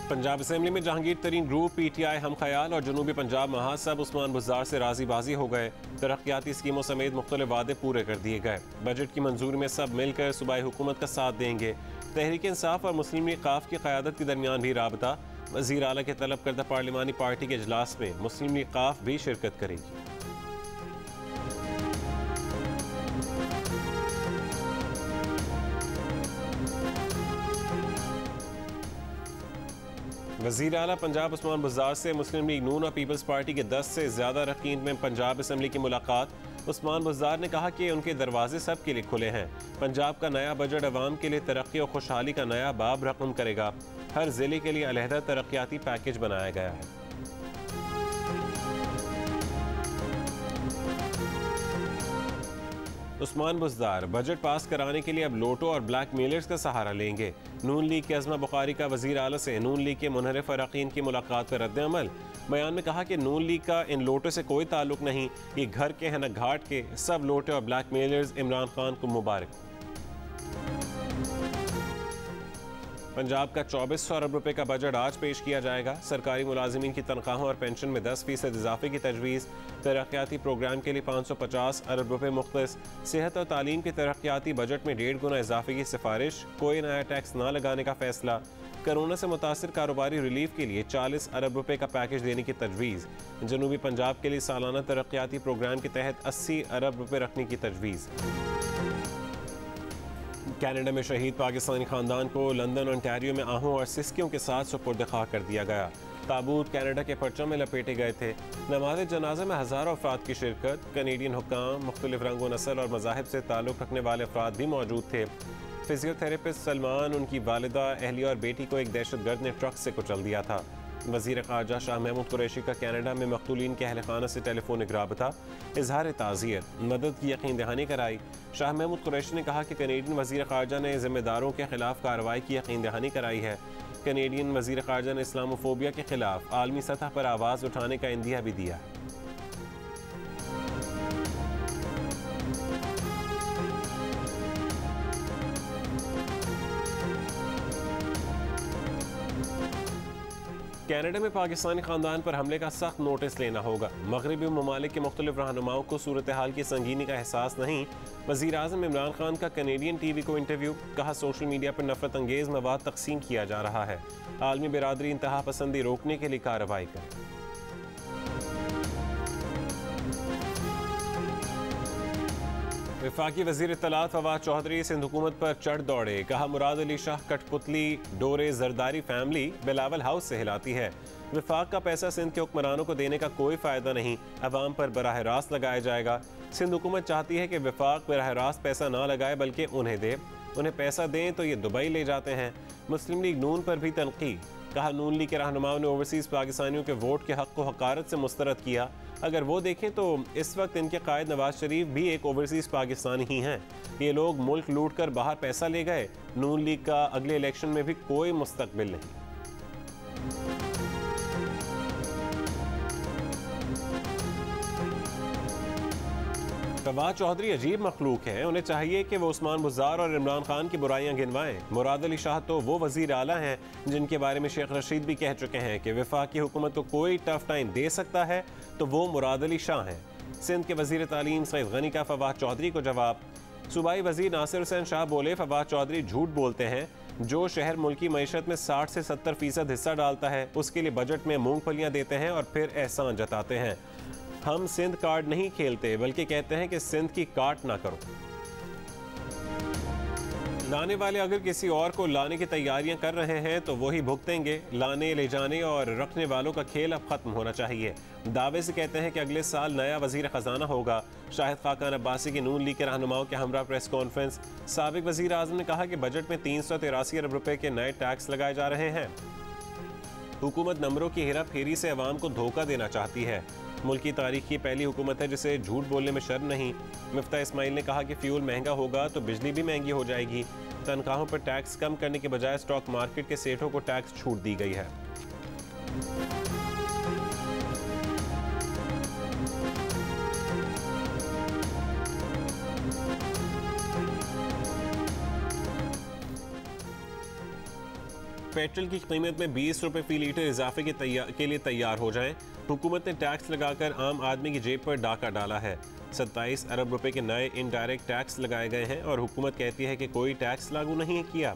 Punjab assembly में जहांगीर तरीन group, PTI, हम ख्याल और जनूबी पंजाब महासब उस्मान बुज़दार से राजीबाजी हो गए। तरक्याती स्कीमों समेत मुख्तलिफ वादे पूरे कर दिए गए। बजट की मंजूरी में सब मिलकर सूबाई हुकूमत का साथ देंगे। तहरीक इंसाफ और मुस्लिम लीग काफ की क़यादत के दरमियान भी राबता। वज़ीर आला के तलब करदा पार्लिमानी पार्टी के इजलास में मुस्लिम लीग काफ भी शिरकत करेगी। वज़ीर आला पंजाब उस्मान बुज़दार से मुस्लिम लीग नून और पीपल्स पार्टी के 10 से ज़्यादा अरकान में पंजाब असम्बली की मुलाकात। उस्मान बुज़दार ने कहा कि उनके दरवाजे सब के लिए खुले हैं। पंजाब का नया बजट अवाम के लिए तरक्की और खुशहाली का नया बाब रकम करेगा। हर ज़िले के लिए अलहदा तरक्याती पैकेज बनाया गया है। उस्मान बुज़दार बजट पास कराने के लिए अब लोटो और ब्लैक मेलर्स का सहारा लेंगे। नून लीग के अज़मा बुखारी का वज़ीर आला से नून लीग के मुनहरिफ अरकान की मुलाकात पर रद्द अमल। बयान में कहा कि नून लीग का इन लोटो से कोई ताल्लुक नहीं, ये घर के हैं न घाट के। सब लोटे और ब्लैक मेलर्स इमरान खान को मुबारक। पंजाब का 2400 अरब रुपए का बजट आज पेश किया जाएगा। सरकारी मुलाजिमीन की तनख्वाहों और पेंशन में 10% इजाफे की तजवीज़। तरक्याती प्रोग्राम के लिए 550 अरब रुपए मुख्तस। सेहत और तालीम के तरक्याती बजट में 1.5 गुना इजाफे की सिफारिश। कोई नया टैक्स न लगाने का फैसला। कोरोना से मुतासिर कारोबारी रिलीफ के लिए 40 अरब रुपए का पैकेज देने की तजवीज़। जनूबी पंजाब के लिए सालाना तरक्याती प्रोग्राम के तहत 80 अरब रुपए रखने की तजवीज़। कनाडा में शहीद पाकिस्तानी खानदान को लंदन ओंटारियो में आहों और सिस्कियों के साथ सुपुर्द खां कर दिया गया। ताबूत कनाडा के परचम में लपेटे गए थे। नमाज जनाजा में हज़ारों अफराद की शिरकत। कनेडियन हुक्काम, मुख्तलिफ रंग व नस्ल और मज़ाहिब से ताल्लुक़ रखने वाले अफराद भी मौजूद थे। फिजियोथेरेपिस्ट सलमान, उनकी वालिदा, अहलिया और बेटी को एक दहशतगर्द ने ट्रक से कुचल दिया था। वज़ीर ख़ारजा शाह महमूद कुरैशी का कनाडा में मक़तूलीन के अहल खाना से टेलीफोनिक राबता। इजहार ताज़ियत, मदद की यकीन दहानी कराई। शाह महमूद कुरैशी ने कहा कि कनेडियन वज़ीर ख़ारजा ने ज़िम्मेदारों के खिलाफ कार्रवाई की यकीन दहानी कराई है। कनेडियन वज़ीर ख़ारजा ने इस्लामोफोबिया के खिलाफ आलमी सतह पर आवाज़ उठाने का इंदिया भी दिया है। कनाडा में पाकिस्तानी खानदान पर हमले का सख्त नोटिस लेना होगा। मगरबी ममालिक के मुख्तलिफ रहनुमाओं को सूरत हाल की संगीनी का एहसास नहीं। वज़ीर आज़म इमरान खान का कनेडियन TV को इंटरव्यू। कहा सोशल मीडिया पर नफरत अंगेज़ मवाद तकसीम किया जा रहा है। आलमी बिरादरी इंतहा पसंदी रोकने के लिए कार्रवाई करे। वफाकी वज़ीर इत्तलात फवाद चौधरी सिंध हुकूमत पर चढ़ दौड़े। कहा मुराद अली शाह कठपुतली डोरे जरदारी फैमिली बिलावल हाउस से हिलाती है। वफाक का पैसा सिंध के हुक्मरानों को देने का कोई फ़ायदा नहीं, अवाम पर बराह रास्त लगाया जाएगा। सिंध हुकूमत चाहती है कि वफाक बराह रास्त पैसा ना लगाए बल्कि उन्हें दे। उन्हें पैसा दें तो ये दुबई ले जाते हैं। मुस्लिम लीग नून पर भी तनकीद। कहा नून लीग के रहनुमाओं ने ओवरसीज़ पाकिस्तानियों के वोट के हक़ को हकारत से मुस्तरद किया। अगर वो देखें तो इस वक्त इनके कायद नवाज शरीफ भी एक ओवरसीज़ पाकिस्तानी ही हैं। ये लोग मुल्क लूट कर बाहर पैसा ले गए। नून लीग का अगले इलेक्शन में भी कोई मुस्तकबिल नहीं। फवाद चौधरी अजीब मखलूक हैं। उन्हें चाहिए कि वो उस्मान बुज़दार और इमरान खान की बुराइयां गिनवाएं। मुराद अली शाह तो वो वज़ीर आला हैं जिनके बारे में शेख रशीद भी कह चुके हैं कि वफाकी हुकूमत को कोई टफ टाइम दे सकता है तो वो मुराद अली शाह हैं। सिंध के वज़ीर तालीम सईद गनी का फवाद चौधरी को जवाब। सूबाई वज़ीर नासिर हुसैन शाह बोले फवाद चौधरी झूठ बोलते हैं। जो शहर मुल्की मईशत में 60 से 70% हिस्सा डालता है उसके लिए बजट में मूंगफलियाँ देते हैं और फिर एहसान जताते हैं। हम सिंध कार्ड नहीं खेलते बल्कि कहते हैं कि सिंध की काट ना करो। लाने वाले अगर किसी और को लाने की तैयारियां कर रहे हैं तो वही भुगतेंगे। लाने ले जाने और रखने वालों का खेल अब खत्म होना चाहिए। दावे से कहते हैं कि अगले साल नया वजीर खजाना होगा। शाहिद खाकान अब्बासी की नून लीग के रहनुमाओं के हमरा प्रेस कॉन्फ्रेंस। साबिक वजीर आजम ने कहा कि बजट में 383 अरब रुपए के नए टैक्स लगाए जा रहे हैं। हुकूमत नंबरों की हेरा फेरी से अवाम को धोखा देना चाहती है। मुल्क की तारीख की पहली हुकूमत है जिसे झूठ बोलने में शर्म नहीं। मिफ्ता इस्माइल ने कहा कि फ्यूल महंगा होगा तो बिजली भी महंगी हो जाएगी। तनख्वाहों पर टैक्स कम करने के बजाय स्टॉक मार्केट के सेठों को टैक्स छूट दी गई है। पेट्रोल की कीमत में 20 रुपये फी लीटर इजाफे के लिए तैयार हो जाएं। हुकूमत ने टैक्स लगाकर आम आदमी की जेब पर डाका डाला है। 27 अरब रुपए के नए इनडायरेक्ट टैक्स लगाए गए हैं और हुकूमत कहती है कि कोई टैक्स लागू नहीं किया।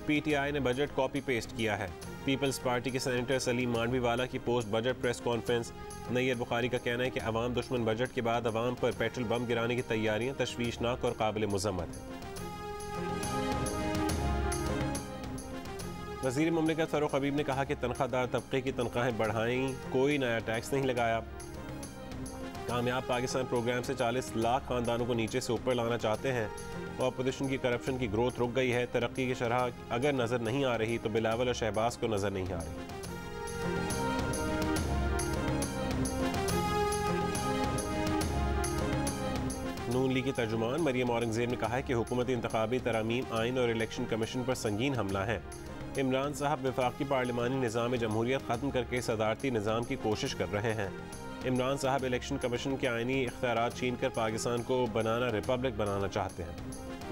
PTI ने बजट कॉपी पेस्ट किया है। पीपल्स पार्टी के सेनेटर सलीम मांडवीवाला की post budget press conference. Nayyar Bukhari का कहना है कि अवाम दुश्मन बजट के बाद अवाम पर पेट्रोल बम गिराने की तैयारियां तशवीशनाक और काबिल मुज़म्मत है। वज़ीर मुमलिकत फ़ारूक हबीब ने कहा कि तनख्वाहदार तबके की तनख्वाहें बढ़ाई, कोई नया टैक्स नहीं लगाया। कामयाब पाकिस्तान प्रोग्राम से 40 लाख खानदानों को नीचे से ऊपर लाना चाहते हैं। और अपोजिशन की करप्शन की ग्रोथ रुक गई है। तरक्की की शरह अगर नज़र नहीं आ रही तो बिलावल और शहबाज को नज़र नहीं आ रही। नून लीग की तर्जुमान मरियम औरंगजेब ने कहा है कि हुकूमती इंतखाबी तरामीम आइन और इलेक्शन कमीशन पर संगीन हमला है। इमरान साहब वफाकी पार्लिमानी निज़ाम जमहूरियत ख़त्म करके सदारती निज़ाम की कोशिश कर रहे हैं। इमरान साहब इलेक्शन कमीशन के आइनी इख्तियारात छीन कर पाकिस्तान को बनाना रिपब्लिक बनाना चाहते हैं।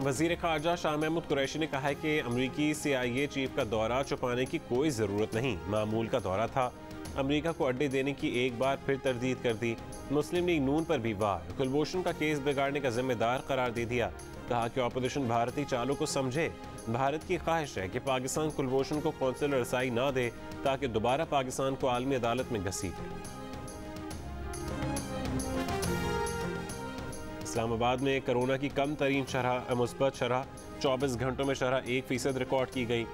वज़ीर ख़ारजा शाह महमूद कुरैशी ने कहा है कि अमरीकी CIA चीफ का दौरा छुपाने की कोई ज़रूरत नहीं, मामूल का दौरा था। अमरीका को अड्डे देने की एक बार फिर तरदीद कर दी। मुस्लिम लीग नून पर भी वार, कुलभूषण का केस बिगाड़ने का जिम्मेदार करार दे दिया। कहा कि अपोजिशन भारतीय चालों को समझे। भारत की ख्वाहिश है कि पाकिस्तान कुलभूषण को कौंसलर रसाई ना दे ताकि दोबारा पाकिस्तान को आलमी अदालत में घसीटे। इस्लामाबाद में कोरोना की कम तरीन शरह मुस्बत शरह 24 घंटों में शरह 1% रिकॉर्ड की गई।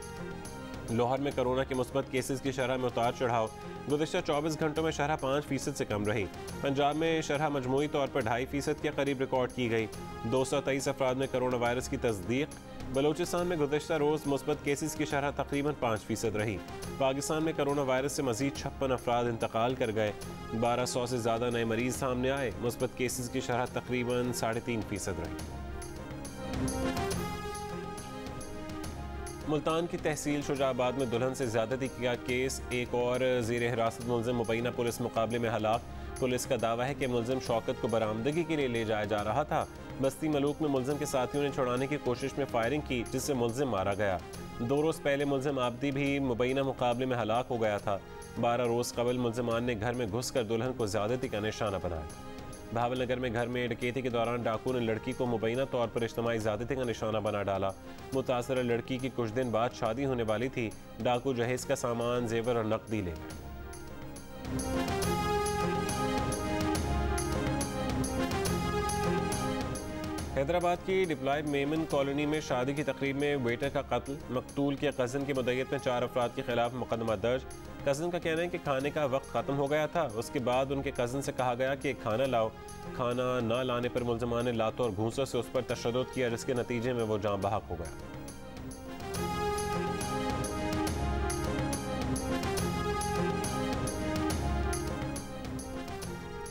लाहौर में कोरोना के मुस्बत केसेस की शरह में उतार चढ़ाव। गुज़िश्ता 24 घंटों में शरह 5% से कम रही। पंजाब में शरह मजमूई तौर पर 2.5% के करीब रिकॉर्ड की गई। 223 अफराद में कोरोना वायरस की तस्दीक। बलूचिस्तान में गुज़िश्ता रोज़ मुस्बत केसेस की शरह तकरीबन 5% रही। पाकिस्तान में कोरोना वायरस से मजीद 56 अफराद इंतकाल कर गए। 1200 से ज़्यादा नए मरीज सामने आए। मुस्बत केसेस की शरह तकरीबन 3.5% रही। मुल्तान की तहसील शुजाबाद में दुल्हन से ज़्यादती का केस, एक और ज़ेर हिरासत मुलजिम मुबैना पुलिस मुकाबले में हलाक। पुलिस का दावा है कि मुलजिम शौकत को बरामदगी के लिए ले जाया जा रहा था। बस्ती मलूक में मुलजिम के साथियों ने छुड़ाने की कोशिश में फायरिंग की, जिससे मुलजिम मारा गया। 2 रोज़ पहले मुलजिम आबदी भी मुबैना मुकाबले में हलाक हो गया था। 12 रोज़ कबल मुलजिमान ने घर में घुसकर दुल्हन को ज़्यादती का निशाना बनाया। भावलनगर में घर में डकैती के दौरान डाकू ने लड़की को मुबैना तौर पर इज्तिमाई ज़्यादती का निशाना बना डाला। मुतासरा लड़की की कुछ दिन बाद शादी होने वाली थी। डाकू जहेज का सामान, जेवर और नकदी ले गए। हैदराबाद की डिप्लॉयड मेमन कॉलोनी में शादी की तकरीब में वेटर का कत्ल। मकतूल के कज़न की मुद्दत में 4 अफराद के खिलाफ मुकदमा दर्ज। कज़न का कहना है कि खाने का वक्त ख़त्म हो गया था। उसके बाद उनके कज़न से कहा गया कि खाना लाओ। खाना ना लाने पर मुलजमान ने लातों और घूंसों से उस पर तशद्दुद किया, जिसके नतीजे में वो जान बहक हो गया।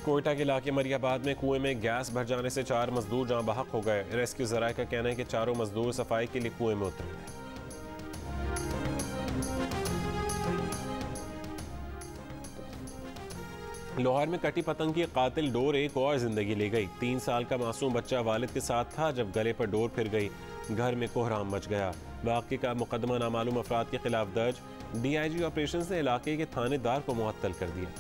कोयटा के इलाके मरियाबाद में कुएं में गैस भर जाने से 4 मजदूर जान बहक हो गए। रेस्क्यू ज़राए का कहना है कि चारों मजदूर सफाई के लिए कुएं में उतरे थे। लाहौर में कटी पतंग की कातिल डोर एक और जिंदगी ले गई। 3 साल का मासूम बच्चा वालिद के साथ था जब गले पर डोर फिर गई। घर में कोहराम मच गया। वाक़े का मुकदमा नामालूम अफराद के खिलाफ दर्ज। DIG ऑपरेशंस ने इलाके के थानेदार को मुअत्तल कर दिया।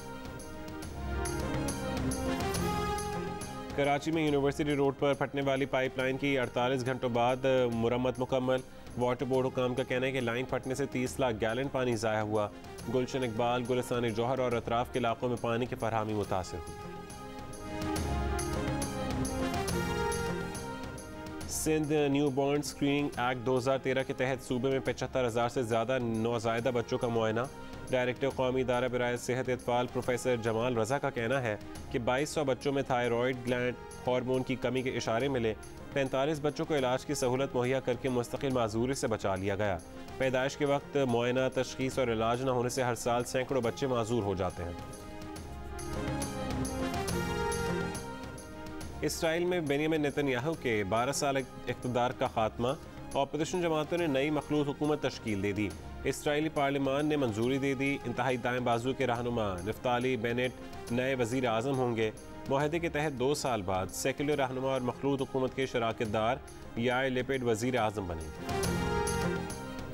कराची में यूनिवर्सिटी रोड पर फटने वाली पाइपलाइन की 48 घंटों बाद मुरम्मत मुकम्मल। वाटर बोर्ड हुकाम का कहना है कि लाइन फटने से 30 लाख गैलन पानी ज़ाया हुआ। गुलशन इकबाल, गुलिस्तान जौहर और अतराफ के इलाकों में पानी की फरहमी मुतासिर हुई। Sindh new born screening act 2013 के तहत सूबे में 75,000 से ज़्यादा नौज़ायदा बच्चों का मुआयना। डायरेक्टर कौमी इदारा बराए सेहत इत्फाल प्रोफेसर जमाल रज़ा का कहना है कि 2200 बच्चों में थायराइड ग्लैंड हार्मोन की कमी के इशारे मिले। 45 बच्चों को इलाज की सहूलत मुहैया करके मुस्तकिल माजूरी से बचा लिया गया। पैदाइश के वक्त मुआयना, तशखीस और इलाज न होने से हर साल सैकड़ों बच्चे माजूर हो जाते हैं। इसराइल में बेनियामिन नेतन्याहू के 12 साल इक़्तिदार का खात्मा। अपोजिशन जमातों ने नई मखलूत हुकूमत तश्कील दे दी। इसराइली पार्लिमान ने मंजूरी दे दी। इंतहाई दाएं बाजू के रहनुमा नफ्ताली बेनेट नए वज़ीर आज़म होंगे। मुआहदे के तहत 2 साल बाद सेकुलर रहनुमा और मखलूत हुकूमत के शराकतदार यार लिपिड वज़ीर आज़म बनेंगे।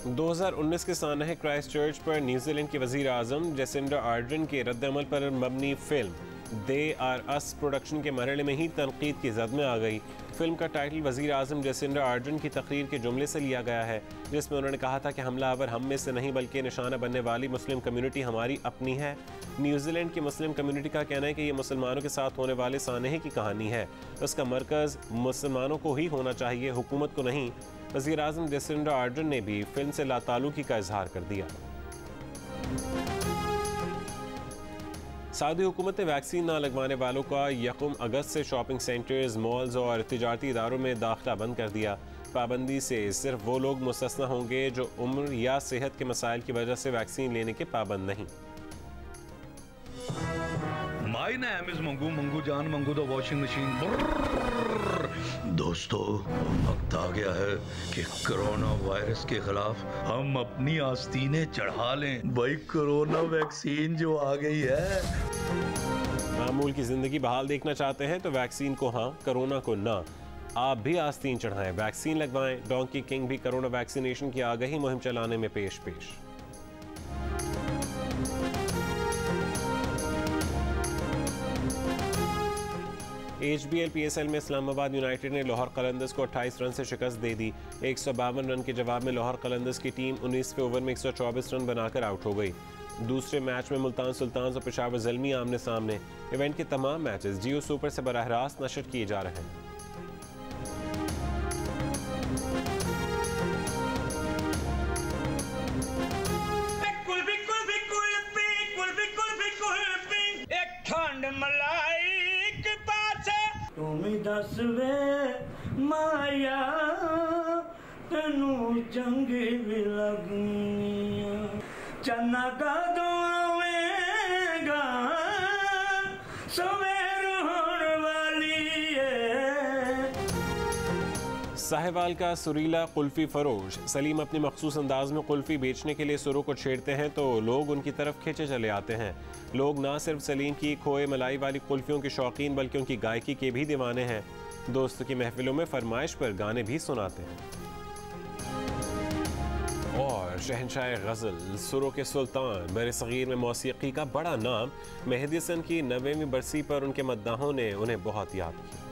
2019 के सानह क्राइस्ट चर्च पर न्यूजीलैंड के वजीर आजम जेसिंडा आर्डर्न के रद्दअमल पर मबनी फिल्म दे आर अस प्रोडक्शन के मरहले में ही तनकीद की जद में आ गई। फिल्म का टाइटल वजीर आजम जेसिंडा आर्डर्न की तकरीर के जुमले से लिया गया है, जिसमें उन्होंने कहा था कि हमलावर हम में से नहीं बल्कि निशाना बनने वाली मुस्लिम कम्युनिटी हमारी अपनी है। न्यूजीलैंड की मुस्लिम कम्युनिटी का कहना है कि ये मुसलमानों के साथ होने वाले सानहे की कहानी है, उसका मरकज़ मुसलमानों को ही होना चाहिए, हुकूमत को नहीं। वज़ीर आज़म जेसिंडा आर्डर्न ने भी फिल्म से लाताल्लुकी का इजहार कर दिया। सऊदी हुकूमत ने वैक्सीन ना लगवाने वालों का 1 अगस्त से शॉपिंग सेंटर्स, मॉल्स और तिजारती इदारों में दाखिला बंद कर दिया। पाबंदी से सिर्फ वो लोग मुस्तस्ना होंगे जो उम्र या सेहत के मसाइल की वजह से वैक्सीन लेने के पाबंद नहीं। My name is Mangu Mangu जान मंगू द वॉशिंग मशीन। दोस्तों, वक्त आ गया है कि कोरोना वायरस के खिलाफ हम अपनी आस्तीनें चढ़ा लें। भाई कोरोना वैक्सीन जो आ गई है। मामूल की जिंदगी बहाल देखना चाहते हैं तो वैक्सीन को हाँ, कोरोना को ना। आप भी आस्तीन चढ़ाएं, वैक्सीन लगवाएं। डोंकी किंग भी कोरोना वैक्सीनेशन की आगाही मुहिम चलाने में पेश। HBL PSL में इस्लामाबाद यूनाइटेड ने लाहौर कलंदर्स को 28 रन से शिकस्त दे दी। 152 रन के जवाब में लाहौर कलंदर्स की टीम 19वें ओवर में 124 रन बनाकर आउट हो गई। दूसरे मैच में मुल्तान सुल्तान्स और पेशावर ज़ल्मी आमने सामने। इवेंट के तमाम मैचेस जियो सुपर से बराह रास्त नशर किए जा रहे हैं। दस वे माया तेनू चंगी भी लगनी चन्ना का दोवेगा सवेर होने वाली है। साहिवाल का सुरीला कुल्फी फरोश सलीम अपने मखसूस अंदाज में कुल्फी बेचने के लिए सुरों को छेड़ते हैं तो लोग उनकी तरफ खींचे चले आते हैं। लोग ना सिर्फ सलीम की खोए मलाई वाली कुल्फियों के शौकीन बल्कि उनकी गायकी के भी दीवाने हैं। दोस्तों की महफिलों में फरमाइश पर गाने भी सुनाते हैं। और शहनशाह गज़ल, सुरों के सुल्तान, बरसगीर में मौसीकी का बड़ा नाम, मेहदी हसन की 90वीं बरसी पर उनके मद्दाहों ने उन्हें बहुत याद किया।